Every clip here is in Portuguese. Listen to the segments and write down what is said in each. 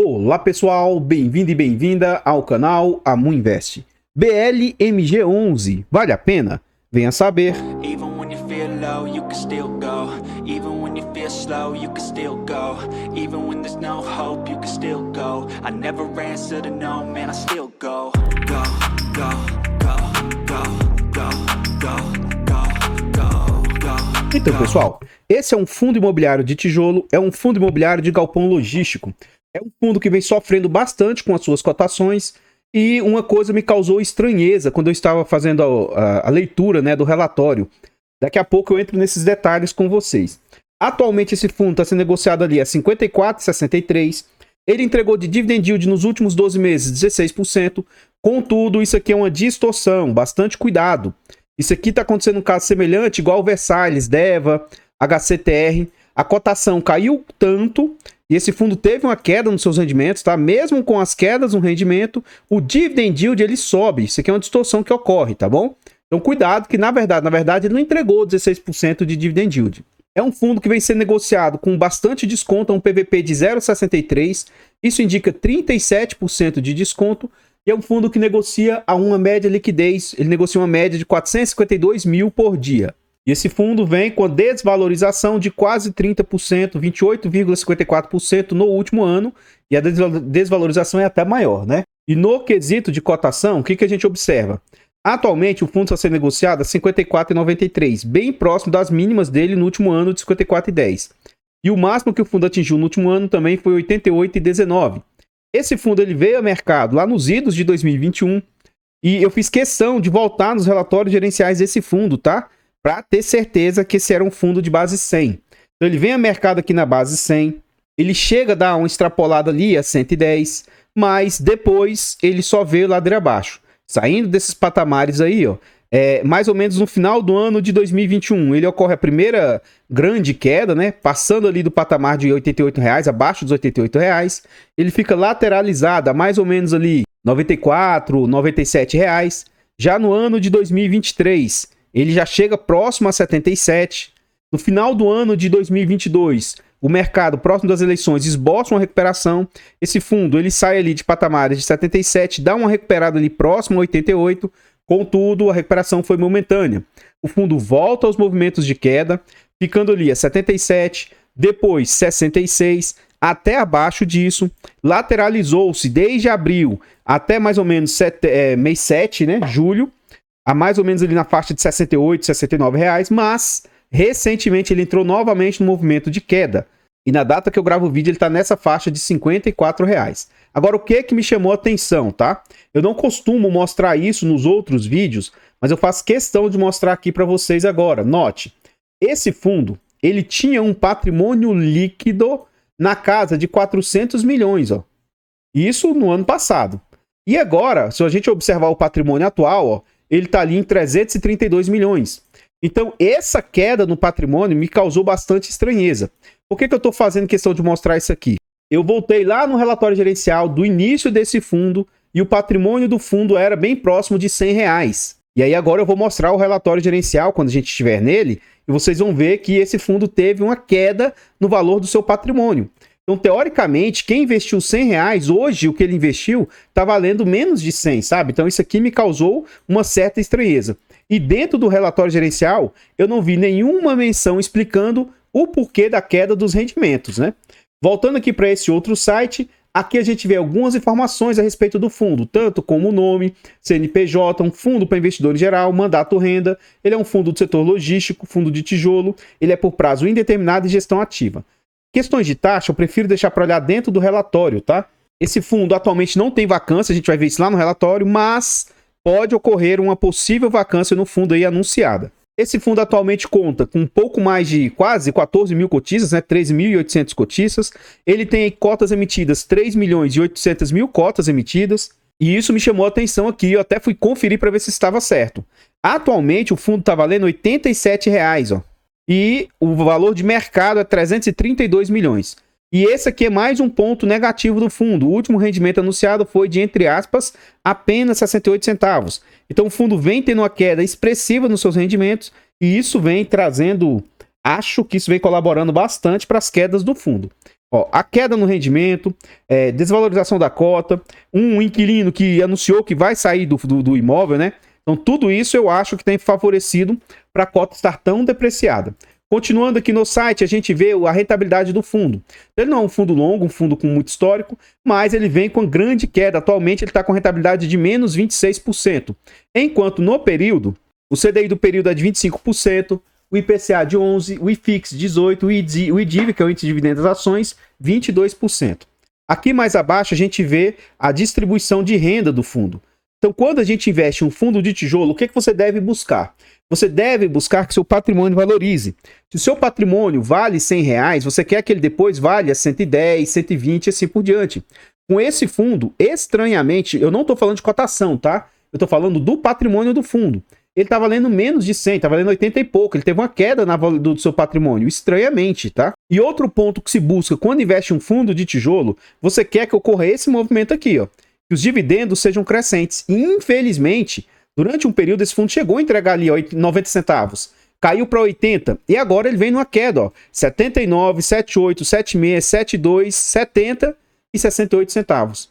Olá pessoal, bem-vindo e bem-vinda ao canal Amuinvest. BLMG11, vale a pena? Venha saber. Even when you feel low, you can still go. Even when you feel slow, you can still go. Even when there's no hope, you can still go. I never answer to no, man, I still go. Go, go, go, go, go, go, go, go, go. Então pessoal, esse é um fundo imobiliário de tijolo, é um fundo imobiliário de galpão logístico. É um fundo que vem sofrendo bastante com as suas cotações. E uma coisa me causou estranheza quando eu estava fazendo a leitura, né, do relatório. Daqui a pouco eu entro nesses detalhes com vocês. Atualmente esse fundo está sendo negociado ali a 54,63. Ele entregou de dividend yield nos últimos 12 meses 16%. Contudo, isso aqui é uma distorção, bastante cuidado. Isso aqui está acontecendo um caso semelhante, igual o Versalhes, Deva, HCTR. A cotação caiu tanto e esse fundo teve uma queda nos seus rendimentos, tá? Mesmo com as quedas no rendimento, o dividend yield ele sobe. Isso aqui é uma distorção que ocorre, tá bom? Então cuidado que na verdade ele não entregou 16% de dividend yield. É um fundo que vem sendo negociado com bastante desconto, um PVP de 0,63. Isso indica 37% de desconto. E é um fundo que negocia a uma média liquidez. Ele negocia uma média de 452 mil por dia. E esse fundo vem com a desvalorização de quase 30%, 28,54% no último ano. E a desvalorização é até maior, né? E no quesito de cotação, o que a gente observa? Atualmente, o fundo está sendo negociado a 54,93, bem próximo das mínimas dele no último ano de 54,10. E o máximo que o fundo atingiu no último ano também foi 88,19. Esse fundo ele veio ao mercado lá nos idos de 2021 e eu fiz questão de voltar nos relatórios gerenciais desse fundo, tá? Para ter certeza que esse era um fundo de base 100. Então ele vem ao mercado aqui na base 100, ele chega a dar uma extrapolada ali a 110, mas depois ele só veio ladeira abaixo. Saindo desses patamares aí, ó, mais ou menos no final do ano de 2021, ele ocorre a primeira grande queda, né? Passando ali do patamar de R$ 88, abaixo dos R$ 88, ele fica lateralizado a mais ou menos ali R$ 94, R$ 97. Já no ano de 2023, ele já chega próximo a 77. No final do ano de 2022, o mercado, próximo das eleições, esboça uma recuperação. Esse fundo ele sai ali de patamares de 77, dá uma recuperada ali próximo a 88. Contudo, a recuperação foi momentânea. O fundo volta aos movimentos de queda, ficando ali a 77, depois 66, até abaixo disso. Lateralizou-se desde abril até mais ou menos mês 7, né, julho, a mais ou menos ali na faixa de 68, 69 reais, mas recentemente ele entrou novamente no movimento de queda. E na data que eu gravo o vídeo ele está nessa faixa de 54 reais. Agora, o que me chamou a atenção, tá? Eu não costumo mostrar isso nos outros vídeos, mas eu faço questão de mostrar aqui para vocês agora. Note, esse fundo, ele tinha um patrimônio líquido na casa de 400 milhões, ó. Isso no ano passado. E agora, se a gente observar o patrimônio atual, ó, ele está ali em 332 milhões. Então, essa queda no patrimônio me causou bastante estranheza. Por que eu estou fazendo questão de mostrar isso aqui? Eu voltei lá no relatório gerencial do início desse fundo e o patrimônio do fundo era bem próximo de R$ 100. E aí agora eu vou mostrar o relatório gerencial quando a gente estiver nele e vocês vão ver que esse fundo teve uma queda no valor do seu patrimônio. Então, teoricamente, quem investiu R$ 100, hoje o que ele investiu está valendo menos de 100, sabe? Então, isso aqui me causou uma certa estranheza. E dentro do relatório gerencial, eu não vi nenhuma menção explicando o porquê da queda dos rendimentos, né? Voltando aqui para esse outro site, aqui a gente vê algumas informações a respeito do fundo, tanto como o nome, CNPJ, um fundo para investidor em geral, mandato renda, ele é um fundo do setor logístico, fundo de tijolo, ele é por prazo indeterminado e gestão ativa. Questões de taxa, eu prefiro deixar para olhar dentro do relatório, tá? Esse fundo atualmente não tem vacância, a gente vai ver isso lá no relatório, mas pode ocorrer uma possível vacância no fundo aí anunciada. Esse fundo atualmente conta com um pouco mais de quase 14 mil cotistas, né? 13.800 cotistas. Ele tem cotas emitidas, 3 milhões e 800 mil cotas emitidas. E isso me chamou a atenção aqui, eu até fui conferir para ver se estava certo. Atualmente o fundo está valendo R$ 87, ó. E o valor de mercado é 332 milhões. E esse aqui é mais um ponto negativo do fundo. O último rendimento anunciado foi de, entre aspas, apenas 68 centavos. Então o fundo vem tendo uma queda expressiva nos seus rendimentos e isso vem trazendo, acho que isso vem colaborando bastante para as quedas do fundo. Ó, a queda no rendimento, desvalorização da cota, um inquilino que anunciou que vai sair do imóvel, né? Então, tudo isso eu acho que tem favorecido para a cota estar tão depreciada. Continuando aqui no site, a gente vê a rentabilidade do fundo. Ele não é um fundo longo, um fundo com muito histórico, mas ele vem com grande queda. Atualmente, ele está com rentabilidade de menos 26%. Enquanto no período, o CDI do período é de 25%, o IPCA de 11%, o IFIX 18%, o IDIV, que é o índice de dividendos das ações, 22%. Aqui mais abaixo, a gente vê a distribuição de renda do fundo. Então, quando a gente investe em um fundo de tijolo, o que você deve buscar? Você deve buscar que seu patrimônio valorize. Se o seu patrimônio vale R$100, você quer que ele depois valha 110, 120 e assim por diante. Com esse fundo, estranhamente, eu não estou falando de cotação, tá? Eu estou falando do patrimônio do fundo. Ele está valendo menos de 100, está valendo 80 e pouco. Ele teve uma queda do seu patrimônio, estranhamente, tá? E outro ponto que se busca quando investe em um fundo de tijolo, você quer que ocorra esse movimento aqui, ó. Que os dividendos sejam crescentes. E, infelizmente, durante um período, esse fundo chegou a entregar ali, ó, 90 centavos. Caiu para 80. E agora ele vem numa queda, ó. 79, 78, 76, 72, 70 e 68 centavos.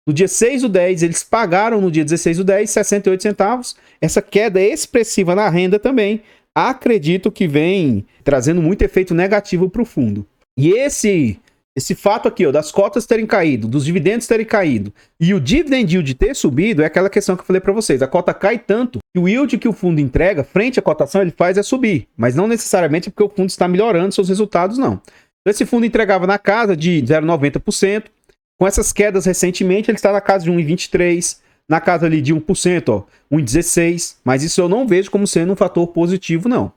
No dia 6/10, eles pagaram no dia 16/10, 68 centavos. Essa queda expressiva na renda também, acredito que vem trazendo muito efeito negativo para o fundo. E esse fato aqui, ó, das cotas terem caído, dos dividendos terem caído e o dividend yield ter subido, é aquela questão que eu falei para vocês. A cota cai tanto que o yield que o fundo entrega frente à cotação, ele faz é subir. Mas não necessariamente porque o fundo está melhorando seus resultados, não. Então, esse fundo entregava na casa de 0,90%. Com essas quedas recentemente, ele está na casa de 1,23%, na casa ali de 1%, ó, 1,16%. Mas isso eu não vejo como sendo um fator positivo, não.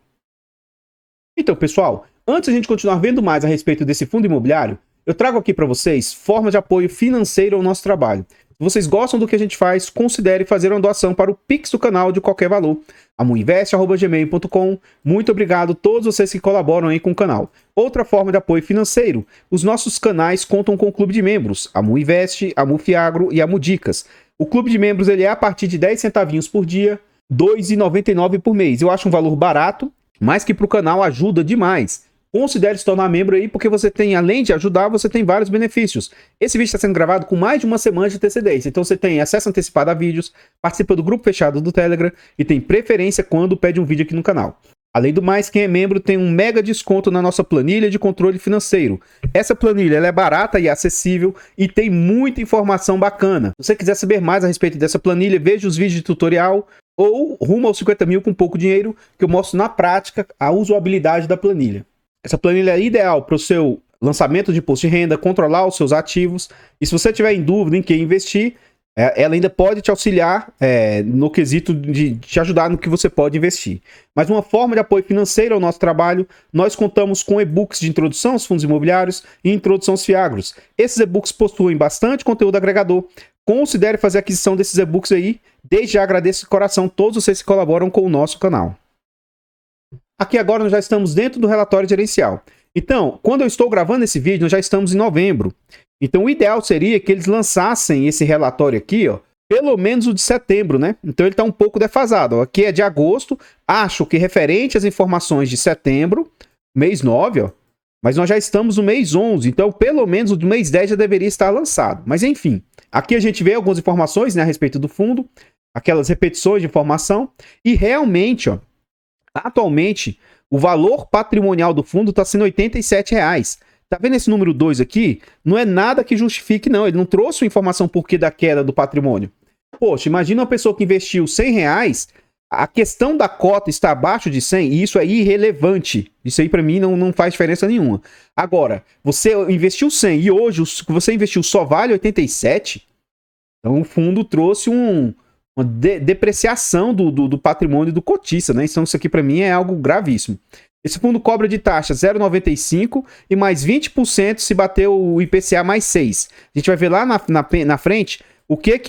Então, pessoal, antes de a gente continuar vendo mais a respeito desse fundo imobiliário, eu trago aqui para vocês formas de apoio financeiro ao nosso trabalho. Se vocês gostam do que a gente faz, considere fazer uma doação para o Pix do canal de qualquer valor. amuinvest@gmail.com. Muito obrigado a todos vocês que colaboram aí com o canal. Outra forma de apoio financeiro, os nossos canais contam com o clube de membros, a Amuinvest, a Mufiagro e a Mudicas. O clube de membros ele é a partir de 10 centavinhos por dia, R$ 2,99 por mês. Eu acho um valor barato, mas que para o canal ajuda demais. Considere se tornar membro aí, porque você tem, além de ajudar, você tem vários benefícios. Esse vídeo está sendo gravado com mais de uma semana de antecedência, então você tem acesso antecipado a vídeos, participa do grupo fechado do Telegram e tem preferência quando pede um vídeo aqui no canal. Além do mais, quem é membro tem um mega desconto na nossa planilha de controle financeiro. Essa planilha ela é barata e acessível e tem muita informação bacana. Se você quiser saber mais a respeito dessa planilha, veja os vídeos de tutorial ou rumo aos 50 mil com pouco dinheiro, que eu mostro na prática a usabilidade da planilha. Essa planilha é ideal para o seu lançamento de imposto de renda, controlar os seus ativos. E se você tiver em dúvida em que investir, ela ainda pode te auxiliar no quesito de te ajudar no que você pode investir. Mas uma forma de apoio financeiro ao nosso trabalho, nós contamos com e-books de introdução aos fundos imobiliários e introdução aos fiagros. Esses e-books possuem bastante conteúdo agregador. Considere fazer a aquisição desses e-books aí. Desde já agradeço de coração todos vocês que colaboram com o nosso canal. Aqui agora nós já estamos dentro do relatório gerencial. Então, quando eu estou gravando esse vídeo, nós já estamos em novembro. Então, o ideal seria que eles lançassem esse relatório aqui, ó, pelo menos o de setembro, né? Então, ele está um pouco defasado. Ó. Aqui é de agosto. Acho que referente às informações de setembro, mês 9, ó, mas nós já estamos no mês 11. Então, pelo menos o do mês 10 já deveria estar lançado. Mas, enfim, aqui a gente vê algumas informações, né, a respeito do fundo, aquelas repetições de informação. E realmente, ó, atualmente, o valor patrimonial do fundo está sendo R$ 87,00. Tá vendo esse número 2 aqui? Não é nada que justifique, não. Ele não trouxe informação por que da queda do patrimônio. Poxa, imagina uma pessoa que investiu R$100, a questão da cota está abaixo de 100 e isso é irrelevante. Isso aí para mim não faz diferença nenhuma. Agora, você investiu 100 e hoje o que você investiu só vale 87, então o fundo trouxe uma depreciação do patrimônio do cotista, né? Então isso aqui para mim é algo gravíssimo. Esse fundo cobra de taxa 0,95 e mais 20% se bater o IPCA mais 6. A gente vai ver lá na frente o que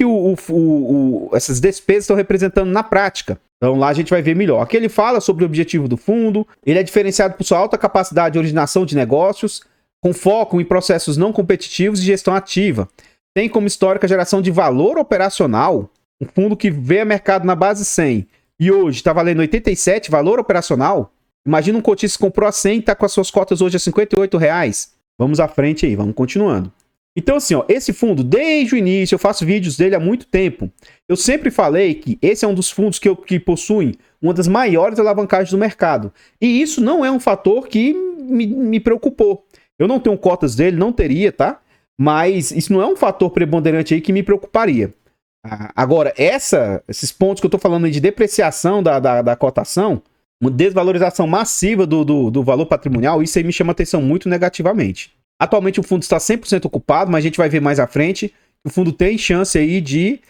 essas despesas estão representando na prática. Então lá a gente vai ver melhor. Aqui ele fala sobre o objetivo do fundo, ele é diferenciado por sua alta capacidade de originação de negócios, com foco em processos não competitivos e gestão ativa. Tem como histórico a geração de valor operacional, um fundo que vê a mercado na base 100 e hoje está valendo 87, valor operacional. Imagina um cotista que comprou a 100 e está com as suas cotas hoje a R$58. Vamos à frente aí, vamos continuando. Então assim, ó, esse fundo, desde o início, eu faço vídeos dele há muito tempo. Eu sempre falei que esse é um dos fundos que possuem uma das maiores alavancagens do mercado. E isso não é um fator que me preocupou. Eu não tenho cotas dele, não teria, tá? Mas isso não é um fator preponderante aí que me preocuparia. Agora, esses pontos que eu tô falando aí de depreciação da cotação, uma desvalorização massiva do valor patrimonial, isso aí me chama atenção muito negativamente. Atualmente o fundo está 100% ocupado, mas a gente vai ver mais à frente que o fundo tem chance aí de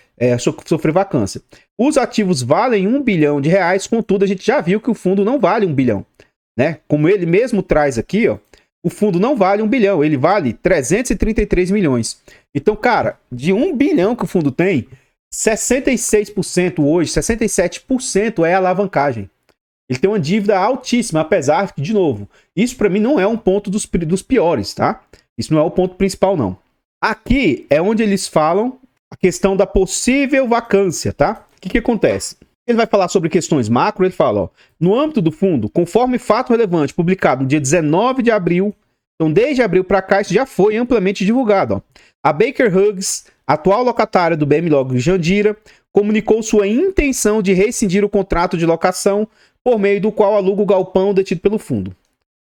sofrer vacância. Os ativos valem R$1 bilhão, contudo a gente já viu que o fundo não vale R$1 bilhão. Né? Como ele mesmo traz aqui, ó, o fundo não vale 1 bilhão, ele vale 333 milhões. Então, cara, de 1 bilhão que o fundo tem, 66% hoje, 67% é alavancagem. Ele tem uma dívida altíssima, apesar que, de novo, isso para mim não é um ponto dos piores, tá? Isso não é o ponto principal, não. Aqui é onde eles falam a questão da possível vacância, tá? O que acontece? Ele vai falar sobre questões macro, ele fala, ó, no âmbito do fundo, conforme fato relevante publicado no dia 19 de abril, então desde abril para cá isso já foi amplamente divulgado, ó. A Baker Hughes, atual locatária do BMLog Jandira, comunicou sua intenção de rescindir o contrato de locação por meio do qual aluga o galpão detido pelo fundo.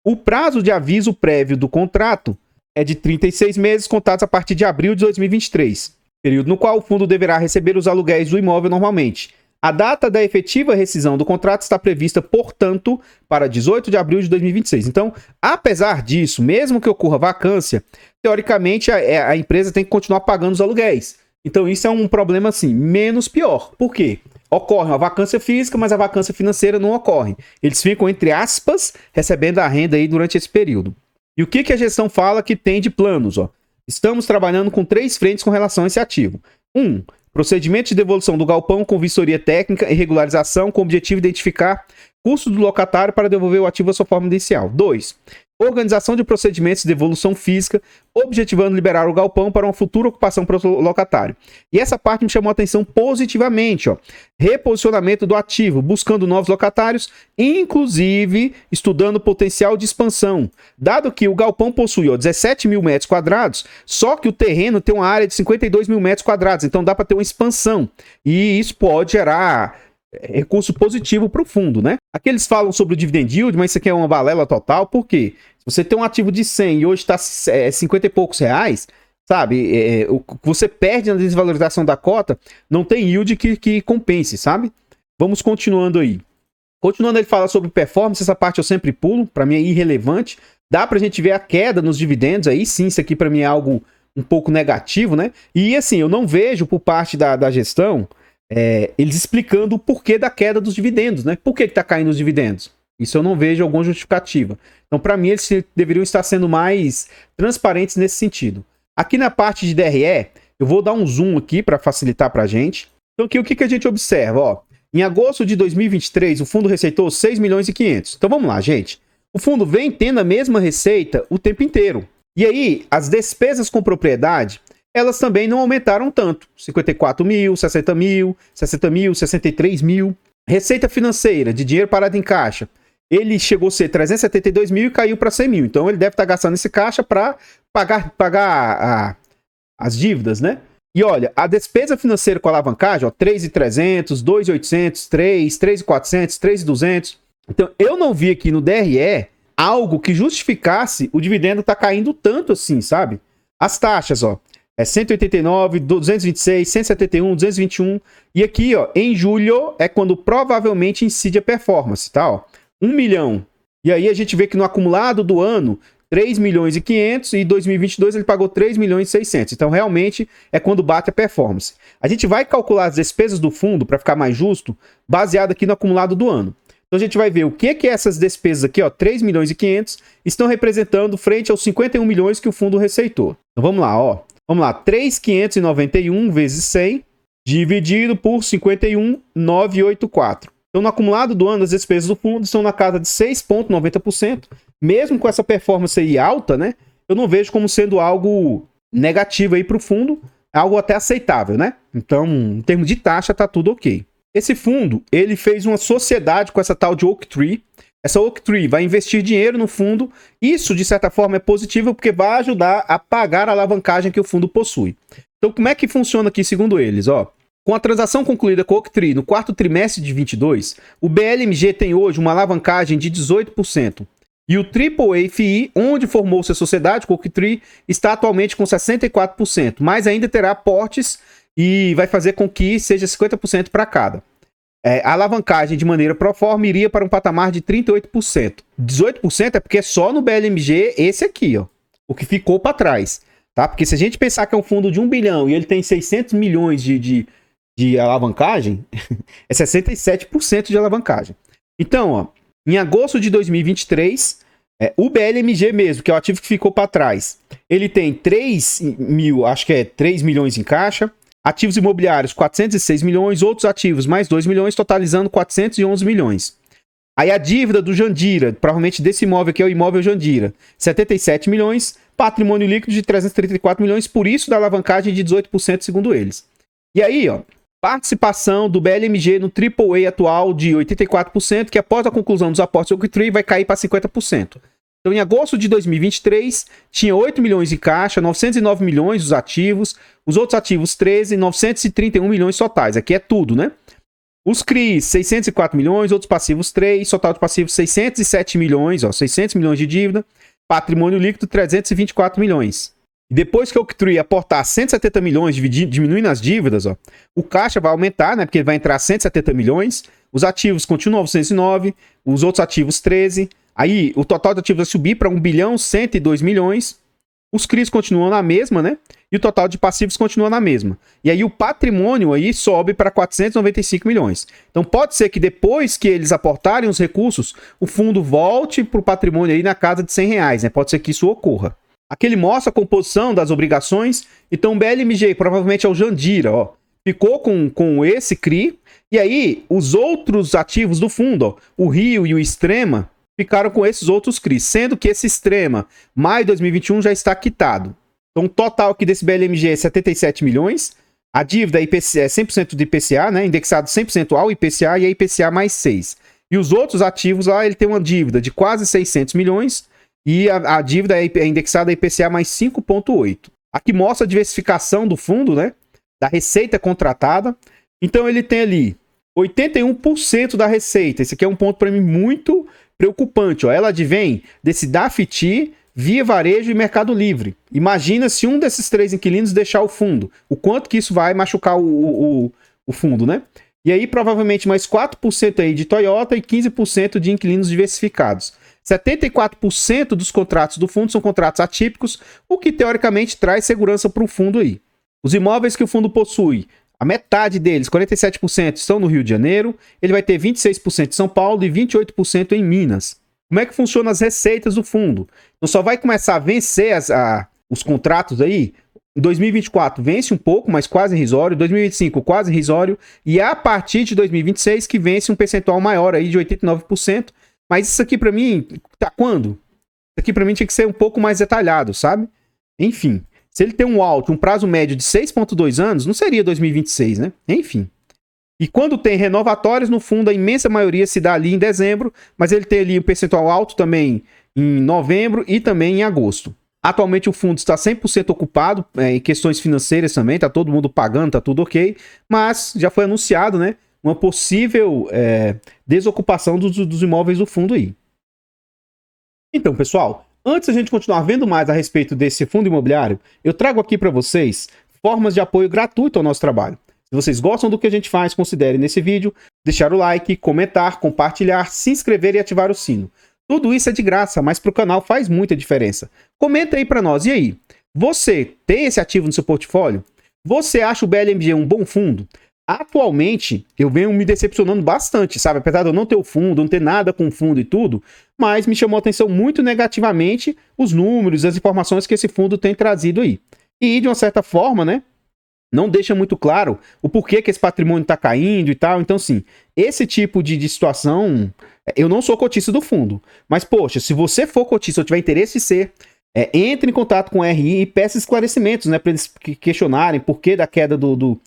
O prazo de aviso prévio do contrato é de 36 meses contados a partir de abril de 2023, período no qual o fundo deverá receber os aluguéis do imóvel normalmente. A data da efetiva rescisão do contrato está prevista, portanto, para 18 de abril de 2026. Então, apesar disso, mesmo que ocorra vacância, teoricamente a empresa tem que continuar pagando os aluguéis. Então, isso é um problema, assim, menos pior. Por quê? Ocorre uma vacância física, mas a vacância financeira não ocorre. Eles ficam, entre aspas, recebendo a renda aí durante esse período. E o que a gestão fala que tem de planos? Ó? Estamos trabalhando com 3 frentes com relação a esse ativo. 1. Procedimento de devolução do galpão com vistoria técnica e regularização com o objetivo de identificar custo do locatário para devolver o ativo à sua forma inicial. 2. Organização de procedimentos de devolução física, objetivando liberar o galpão para uma futura ocupação para o locatário. E essa parte me chamou a atenção positivamente. Ó. Reposicionamento do ativo, buscando novos locatários, inclusive estudando o potencial de expansão. Dado que o galpão possui 17 mil metros quadrados, só que o terreno tem uma área de 52 mil metros quadrados, então dá para ter uma expansão. E isso pode gerar recurso positivo para o fundo, né? Aqui eles falam sobre o dividend yield, mas isso aqui é uma balela total, por quê? Se você tem um ativo de 100 e hoje está 50 e poucos reais, sabe? O que você perde na desvalorização da cota, não tem yield que compense, sabe? Vamos continuando aí. Continuando, ele fala sobre performance, essa parte eu sempre pulo, para mim é irrelevante. Dá pra gente ver a queda nos dividendos, aí sim, isso aqui para mim é algo um pouco negativo, né? E assim, eu não vejo por parte da gestão eles explicando o porquê da queda dos dividendos, né? Por que tá caindo os dividendos? Isso eu não vejo alguma justificativa. Então, para mim, eles deveriam estar sendo mais transparentes nesse sentido. Aqui na parte de DRE, eu vou dar um zoom aqui para facilitar para a gente. Então, aqui o que a gente observa? Ó, em agosto de 2023, o fundo receitou 6 milhões e 500. Então, vamos lá, gente. O fundo vem tendo a mesma receita o tempo inteiro. E aí, as despesas com propriedade, elas também não aumentaram tanto. 54 mil, 60 mil, 60 mil, 63 mil. Receita financeira, de dinheiro parado em caixa, ele chegou a ser 372 mil e caiu para 100 mil. Então ele deve estar gastando esse caixa para pagar as dívidas, né? E olha, a despesa financeira com alavancagem, ó, 3.300, 2.800, 3, 3.400, 3.200. Então eu não vi aqui no DRE algo que justificasse o dividendo estar caindo tanto assim, sabe? As taxas, ó. 189, 226, 171, 221. E aqui, ó, em julho é quando provavelmente incide a performance, tá? Ó, 1 milhão. E aí a gente vê que no acumulado do ano, 3 milhões e 500 e 2022 ele pagou 3 milhões e 600. Então realmente é quando bate a performance. A gente vai calcular as despesas do fundo para ficar mais justo, baseado aqui no acumulado do ano. Então a gente vai ver o que essas despesas aqui, ó, 3 milhões e 500, estão representando frente aos 51 milhões que o fundo receitou. Então vamos lá, ó. Vamos lá, 3.591 vezes 100, dividido por 51.984. Então, no acumulado do ano, as despesas do fundo estão na casa de 6,90%. Mesmo com essa performance aí alta, né? Eu não vejo como sendo algo negativo aí para o fundo, algo até aceitável, né? Então, em termos de taxa, tá tudo ok. Esse fundo, ele fez uma sociedade com essa tal de Oaktree. Essa Oaktree vai investir dinheiro no fundo. Isso, de certa forma, é positivo porque vai ajudar a pagar a alavancagem que o fundo possui. Então, como é que funciona aqui, segundo eles? Com a transação concluída com a Oaktree no quarto trimestre de 22, o BLMG tem hoje uma alavancagem de 18%. E o AAA FI, onde formou-se a sociedade com a Oaktree, está atualmente com 64%, mas ainda terá aportes e vai fazer com que seja 50% para cada. A alavancagem de maneira pro forma iria para um patamar de 38%. 18% é porque é só no BLMG esse aqui, o que ficou para trás. Tá? Porque se a gente pensar que é um fundo de 1 bilhão e ele tem 600 milhões de alavancagem, é 67% de alavancagem. Então, em agosto de 2023, o BLMG mesmo, que é o ativo que ficou para trás, ele tem 3 milhões em caixa, ativos imobiliários 406 milhões, outros ativos mais 2 milhões, totalizando 411 milhões. Aí a dívida do Jandira, provavelmente desse imóvel aqui é o imóvel Jandira, 77 milhões, patrimônio líquido de 334 milhões, por isso da alavancagem de 18% segundo eles. E aí, participação do BLMG no AAA atual de 84%, que após a conclusão dos aportes do Oaktree vai cair para 50%. Então, em agosto de 2023, tinha 8 milhões em caixa, 909 milhões os ativos, os outros ativos 13, 931 milhões totais. Aqui é tudo, né? Os CRIs, 604 milhões, outros passivos 3, total de passivos 607 milhões, 600 milhões de dívida, patrimônio líquido 324 milhões. E depois que o Oaktree aportar 170 milhões, diminuindo as dívidas, o caixa vai aumentar, né? Porque ele vai entrar 170 milhões, os ativos continuam 909, os outros ativos 13, aí o total de ativos vai subir para 1 bilhão 102 milhões, os CRIs continuam na mesma, né? E o total de passivos continua na mesma. E aí o patrimônio aí sobe para 495 milhões. Então pode ser que depois que eles aportarem os recursos, o fundo volte para o patrimônio aí na casa de R$100, né? Pode ser que isso ocorra. Aqui ele mostra a composição das obrigações. Então o BLMG, provavelmente é o Jandira, ficou com esse CRI. E aí os outros ativos do fundo, o Rio e o Extrema, ficaram com esses outros CRIs. Sendo que esse Extrema, maio de 2021, já está quitado. Então o total aqui desse BLMG é 77 milhões. A dívida é 100% do IPCA, né? Indexado 100% ao IPCA e a IPCA mais 6. E os outros ativos lá, ele tem uma dívida de quase 600 milhões. E a dívida é indexada a IPCA mais 5,8. Aqui mostra a diversificação do fundo, né? Da receita contratada. Então ele tem ali 81% da receita. Esse aqui é um ponto para mim muito preocupante. Ela advém desse Dafiti, Via Varejo e Mercado Livre. Imagina se um desses 3 inquilinos deixar o fundo. O quanto que isso vai machucar o fundo, né? E aí provavelmente mais 4% aí de Toyota e 15% de inquilinos diversificados. 74% dos contratos do fundo são contratos atípicos, o que teoricamente traz segurança para o fundo aí. Os imóveis que o fundo possui, a metade deles, 47%, estão no Rio de Janeiro, ele vai ter 26% em São Paulo e 28% em Minas. Como é que funcionam as receitas do fundo? Então só vai começar a vencer os contratos aí. Em 2024 vence um pouco, mas quase irrisório. 2025 quase irrisório. E a partir de 2026 que vence um percentual maior aí de 89%. Mas isso aqui pra mim, tá quando? Isso aqui pra mim tinha que ser um pouco mais detalhado, sabe? Enfim, se ele tem um prazo médio de 6,2 anos, não seria 2026, né? Enfim. E quando tem renovatórios, no fundo, a imensa maioria se dá ali em dezembro, mas ele tem ali um percentual alto também em novembro e também em agosto. Atualmente o fundo está 100% ocupado, em questões financeiras também, tá todo mundo pagando, tá tudo ok, mas já foi anunciado, né? Uma possível desocupação dos imóveis do fundo aí. Então, pessoal, antes da gente continuar vendo mais a respeito desse fundo imobiliário, eu trago aqui para vocês formas de apoio gratuito ao nosso trabalho. Se vocês gostam do que a gente faz, considere nesse vídeo deixar o like, comentar, compartilhar, se inscrever e ativar o sino. Tudo isso é de graça, mas para o canal faz muita diferença. Comenta aí para nós. E aí, você tem esse ativo no seu portfólio? Você acha o BLMG um bom fundo? Atualmente, eu venho me decepcionando bastante, sabe? Apesar de eu não ter o fundo, não ter nada com o fundo e tudo, mas me chamou a atenção muito negativamente os números, as informações que esse fundo tem trazido aí. E, de uma certa forma, né? Não deixa muito claro o porquê que esse patrimônio está caindo e tal. Então, sim, esse tipo de situação... Eu não sou cotista do fundo, mas, poxa, se você for cotista ou tiver interesse em ser, entre em contato com o RI e peça esclarecimentos, né? Para eles questionarem por que da queda do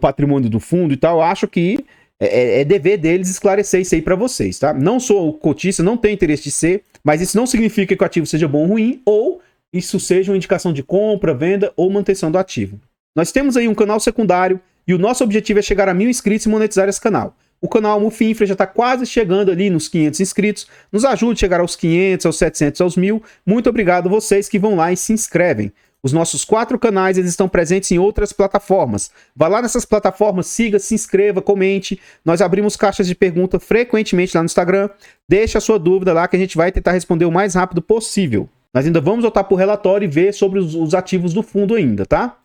patrimônio do fundo e tal. Eu acho que é dever deles esclarecer isso aí pra vocês, tá? Não sou cotista, não tenho interesse de ser, mas isso não significa que o ativo seja bom ou ruim, ou isso seja uma indicação de compra, venda ou manutenção do ativo. Nós temos aí um canal secundário e o nosso objetivo é chegar a 1000 inscritos e monetizar esse canal. O canal Mufi Infra já está quase chegando ali nos 500 inscritos. Nos ajude a chegar aos 500, aos 700, aos 1000. Muito obrigado vocês que vão lá e se inscrevem. Os nossos 4 canais eles estão presentes em outras plataformas. Vá lá nessas plataformas, siga, se inscreva, comente. Nós abrimos caixas de pergunta frequentemente lá no Instagram. Deixe a sua dúvida lá que a gente vai tentar responder o mais rápido possível. Nós ainda vamos voltar para o relatório e ver sobre os ativos do fundo ainda, tá?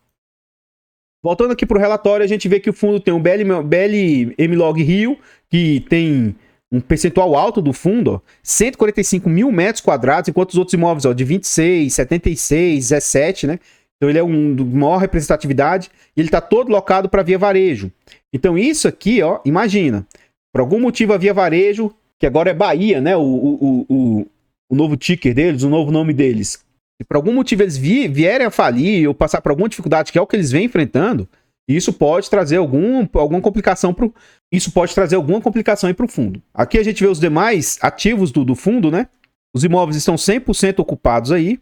Voltando aqui para o relatório, a gente vê que o fundo tem um BLM-Log Rio, que tem um percentual alto do fundo, ó, 145 mil metros quadrados, enquanto os outros imóveis, ó, de 26, 76, 17, né? Então ele é um de maior representatividade e ele está todo locado para Via Varejo. Então isso aqui, ó, imagina, por algum motivo a Via Varejo, que agora é Bahia, né? O novo ticker deles, o novo nome deles. Se por algum motivo eles vierem a falir ou passar por alguma dificuldade, que é o que eles vêm enfrentando, isso pode trazer alguma complicação para isso pode trazer alguma complicação aí para o fundo. Aqui a gente vê os demais ativos do fundo, né? Os imóveis estão 100% ocupados aí.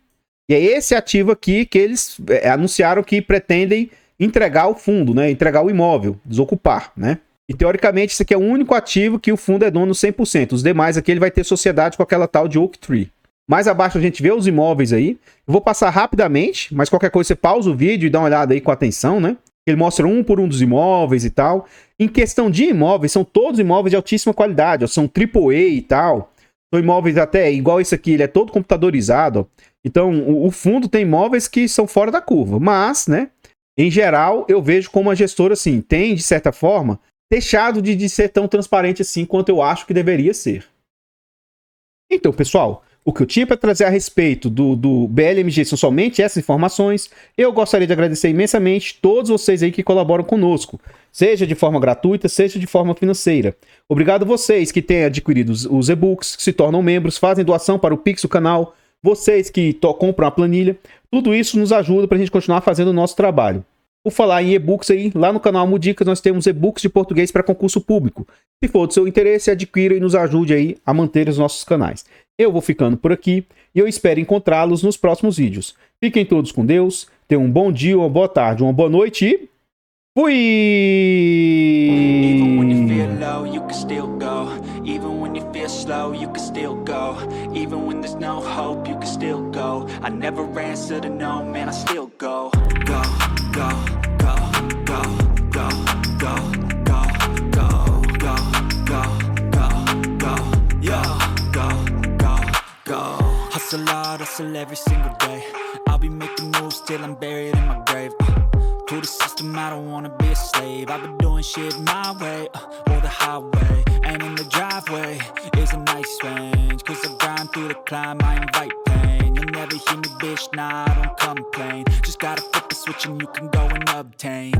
E é esse ativo aqui que eles anunciaram que pretendem entregar ao fundo, né? Entregar o imóvel, desocupar, né? E teoricamente esse aqui é o único ativo que o fundo é dono 100%. Os demais aqui ele vai ter sociedade com aquela tal de Oaktree. Mais abaixo a gente vê os imóveis aí. Eu vou passar rapidamente, mas qualquer coisa você pausa o vídeo e dá uma olhada aí com atenção, né? Ele mostra um por um dos imóveis e tal. Em questão de imóveis, são todos imóveis de altíssima qualidade, ó, são AAA e tal. São imóveis até igual esse aqui, ele é todo computadorizado, ó. Então, o fundo tem imóveis que são fora da curva. Mas, né, em geral, eu vejo como a gestora, assim, tem, de certa forma, deixado de ser tão transparente assim quanto eu acho que deveria ser. Então, pessoal, o que eu tinha para trazer a respeito do BLMG são somente essas informações. Eu gostaria de agradecer imensamente todos vocês aí que colaboram conosco, seja de forma gratuita, seja de forma financeira. Obrigado a vocês que têm adquirido os e-books, que se tornam membros, fazem doação para o Pix do canal, vocês que compram a planilha. Tudo isso nos ajuda para a gente continuar fazendo o nosso trabalho. Por falar em e-books aí, lá no canal Mudicas nós temos e-books de português para concurso público. Se for do seu interesse, adquira e nos ajude aí a manter os nossos canais. Eu vou ficando por aqui e eu espero encontrá-los nos próximos vídeos. Fiquem todos com Deus, tenham um bom dia, uma boa tarde, uma boa noite e fui! Even when you feel low, you can still go. Even when you feel slow, you can still go. Even when there's no hope, you can still go. I never answer to no, man, I still go. Go, go, go, go, go, go, go, go, go, go, go, go, yo, go, go, go. Hustle hard, hustle every single day. I'll be making moves till I'm buried in my grave. To the system, I don't wanna be a slave. I've been doing shit my way, or the highway. And in the driveway is a nice range. Cause I grind through the climb, I invite pain. You'll never hear me, bitch, nah, I don't complain. Just gotta flip the switch and you can go and obtain